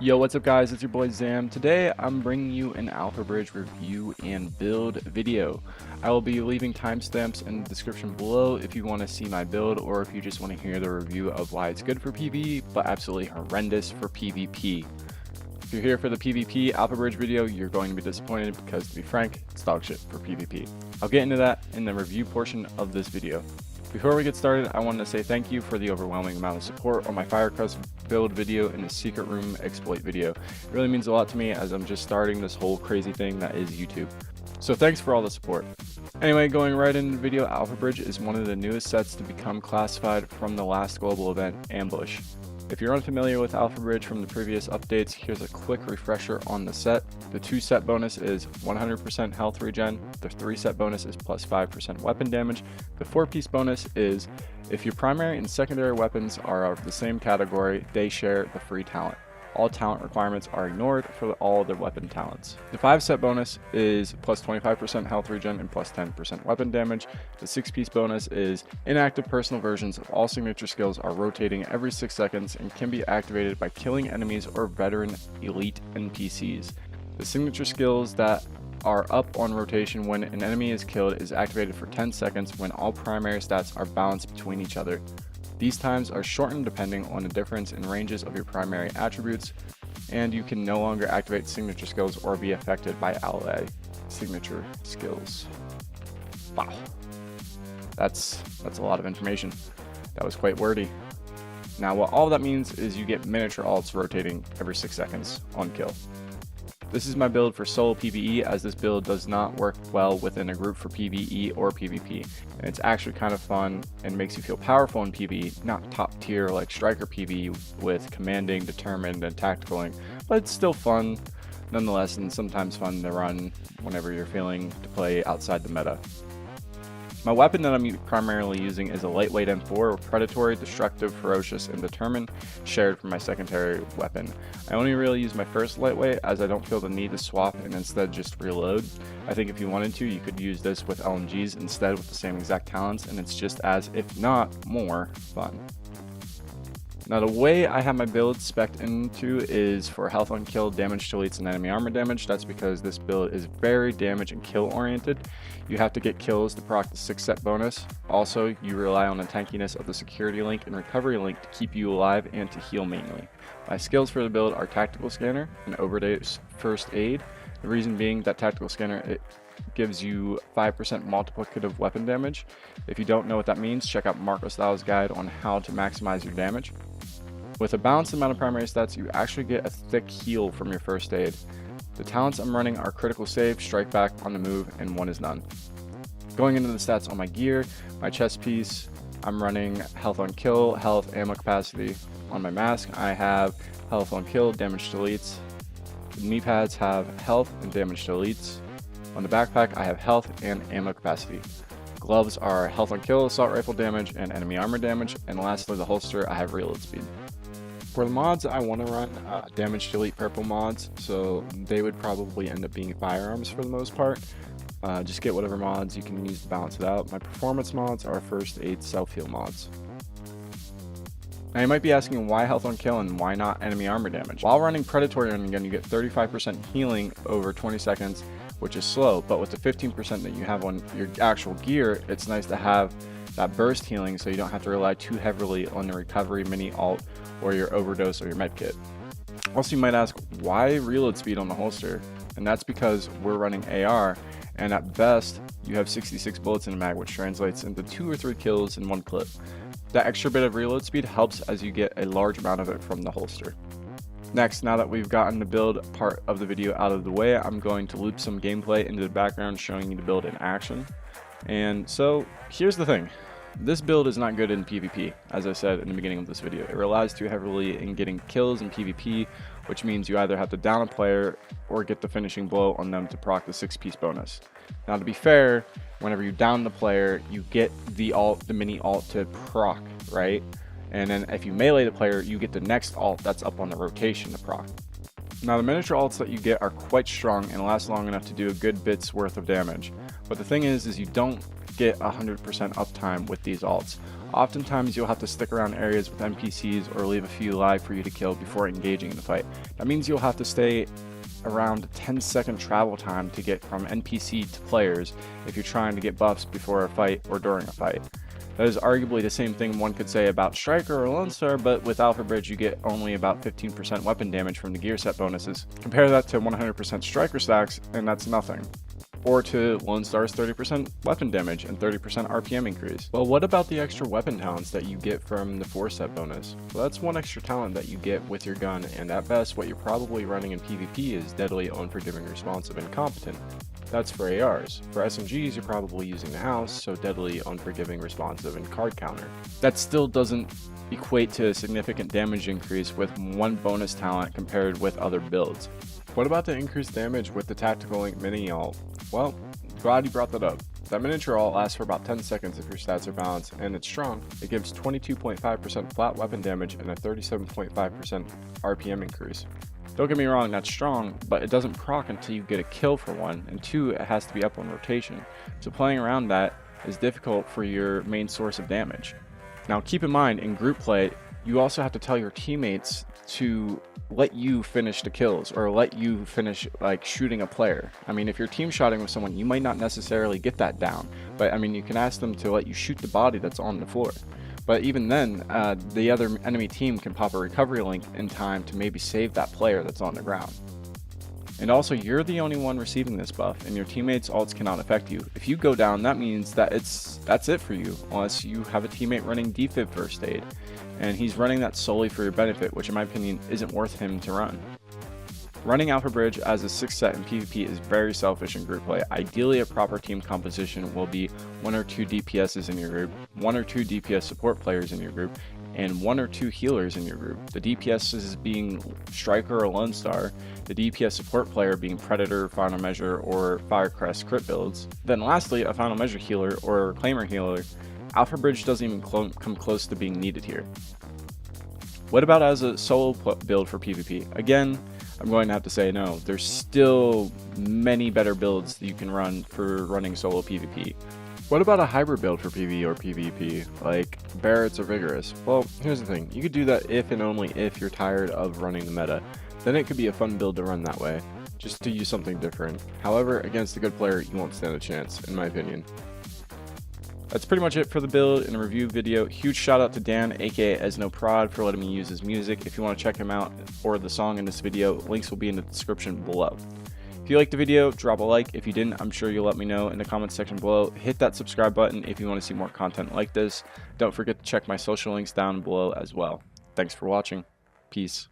Yo, what's up guys? It's your boy Zam. Today I'm bringing you an Alpha Bridge review and build video. I will be leaving timestamps in the description below if you want to see my build or if you just want to hear the review of why it's good for PvE but absolutely horrendous for PvP. If you're here for the PvP Alpha Bridge video, you're going to be disappointed because, to be frank, it's dog shit for PvP. I'll get into that in the review portion of this video. Before we get started, I wanted to say thank you for the overwhelming amount of support on my Firecrest build video and the secret room exploit video. It really means a lot to me as I'm just starting this whole crazy thing that is YouTube. So thanks for all the support. Anyway, going right into the video, Alpha Bridge is one of the newest sets to become classified from the last global event, Ambush. If you're unfamiliar with Alpha Bridge from the previous updates, here's a quick refresher on the set. The 2 set bonus is 100% health regen, the 3 set bonus is plus 5% weapon damage, the 4-piece bonus is if your primary and secondary weapons are of the same category, they share the free talent. All talent requirements are ignored for all other weapon talents. The 5 set bonus is plus 25% health regen and plus 10% weapon damage. The 6-piece bonus is inactive personal versions of all signature skills are rotating every 6 seconds and can be activated by killing enemies or veteran elite NPCs. The signature skills that are up on rotation when an enemy is killed is activated for 10 seconds when all primary stats are balanced between each other. These times are shortened depending on the difference in ranges of your primary attributes, and you can no longer activate signature skills or be affected by ally signature skills. Wow, that's a lot of information. That was quite wordy. Now what all that means is you get miniature alts rotating every 6 seconds on kill. This is my build for solo PvE, as this build does not work well within a group for PvE or PvP, and it's actually kind of fun and makes you feel powerful in PvE, not top tier like striker PvE with commanding, determined, and tacticaling, but it's still fun nonetheless, and sometimes fun to run whenever you're feeling to play outside the meta. My weapon that I'm primarily using is a lightweight M4, predatory, destructive, ferocious, and determined, shared from my secondary weapon. I only really use my first lightweight as I don't feel the need to swap and instead just reload. I think if you wanted to, you could use this with LMGs instead with the same exact talents, and it's just as, if not more, fun. Now the way I have my build spec'd into is for health on kill, damage to elites, and enemy armor damage. That's because this build is very damage and kill oriented. You have to get kills to proc the 6 set bonus. Also, you rely on the tankiness of the security link and recovery link to keep you alive and to heal mainly. My skills for the build are tactical scanner and overdose first aid. The reason being that tactical scanner, it gives you 5% multiplicative weapon damage. If you don't know what that means, check out Marco Styles' guide on how to maximize your damage. With a balanced amount of primary stats, you actually get a thick heal from your first aid. The talents I'm running are critical save, strike back, on the move, and one is none. Going into the stats on my gear, my chest piece, I'm running health on kill, health, ammo capacity. On my mask, I have health on kill, damage to elites. The knee pads have health and damage to elites. On the backpack, I have health and ammo capacity. Gloves are health on kill, assault rifle damage, and enemy armor damage. And lastly, the holster, I have reload speed. For the mods, I want to run damage to elite purple mods, so they would probably end up being firearms for the most part. Just get whatever mods you can use to balance it out. My performance mods are first aid self-heal mods. Now you might be asking why health on kill and why not enemy armor damage. While running predatory on gun, you get 35% healing over 20 seconds, which is slow, but with the 15% that you have on your actual gear, it's nice to have that burst healing so you don't have to rely too heavily on the recovery mini alt or your overdose or your medkit. Also, you might ask why reload speed on the holster, and that's because we're running AR, and at best you have 66 bullets in a mag, which translates into 2 or 3 kills in one clip. That extra bit of reload speed helps as you get a large amount of it from the holster. Next, now that we've gotten the build part of the video out of the way, I'm going to loop some gameplay into the background showing you the build in action. And so here's the thing. This build is not good in PvP, as I said in the beginning of this video. It relies too heavily in getting kills in PvP, which means you either have to down a player or get the finishing blow on them to proc the 6-piece bonus. Now to be fair, whenever you down the player, you get the mini alt to proc, right? And then if you melee the player, you get the next alt that's up on the rotation to proc. Now the miniature alts that you get are quite strong and last long enough to do a good bit's worth of damage. But the thing is you don't get 100% uptime with these alts. Oftentimes you'll have to stick around areas with NPCs or leave a few alive for you to kill before engaging in the fight. That means you'll have to stay around 10-second travel time to get from NPC to players if you're trying to get buffs before a fight or during a fight. That is arguably the same thing one could say about Striker or Lone Star, but with Alpha Bridge you get only about 15% weapon damage from the gear set bonuses. Compare that to 100% Striker stacks and that's nothing. Or to Lone Star's 30% weapon damage and 30% RPM increase. Well, what about the extra weapon talents that you get from the 4-set bonus? Well, that's one extra talent that you get with your gun, and at best what you're probably running in PvP is Deadly, Unforgiving, Responsive, and Competent. That's for ARs. For SMGs, you're probably using the house, so Deadly, Unforgiving, Responsive, and Card Counter. That still doesn't equate to a significant damage increase with one bonus talent compared with other builds. What about the increased damage with the Tactical Link Mini alt? Well, glad you brought that up. That miniature alt lasts for about 10 seconds if your stats are balanced, and it's strong. It gives 22.5% flat weapon damage and a 37.5% RPM increase. Don't get me wrong, that's strong, but it doesn't proc until you get a kill for one, and two, it has to be up on rotation. So playing around that is difficult for your main source of damage. Now keep in mind, in group play, you also have to tell your teammates to let you finish the kills or let you finish like shooting a player. I mean, if you're team shotting with someone, you might not necessarily get that down, but I mean, you can ask them to let you shoot the body that's on the floor. But even then, the other enemy team can pop a recovery link in time to maybe save that player that's on the ground. And also, you're the only one receiving this buff, and your teammates' ults cannot affect you. If you go down, that means that that's it for you, unless you have a teammate running defib first aid, and he's running that solely for your benefit, which in my opinion isn't worth him to run. Running Alpha Bridge as a 6 set in PvP is very selfish in group play. Ideally, a proper team composition will be 1 or 2 DPSs in your group, 1 or 2 DPS support players in your group, and 1 or 2 healers in your group. The DPSs being Striker or Lone Star, the DPS support player being Predator, Final Measure, or Firecrest crit builds. Then lastly, a Final Measure healer or Claimer healer. Alpha Bridge doesn't even come close to being needed here. What about as a solo build for PvP? Again, I'm going to have to say no. There's still many better builds that you can run for running solo PvP. What about a hybrid build for PvE or PvP, like Barrett's or Vigorous? Well, here's the thing. You could do that if and only if you're tired of running the meta. Then it could be a fun build to run that way, just to use something different. However, against a good player, you won't stand a chance, in my opinion. That's pretty much it for the build and review video. Huge shout out to Dan, aka EsnoProd, for letting me use his music. If you want to check him out or the song in this video, links will be in the description below. If you liked the video, drop a like. If you didn't, I'm sure you'll let me know in the comments section below. Hit that subscribe button if you want to see more content like this. Don't forget to check my social links down below as well. Thanks for watching. Peace.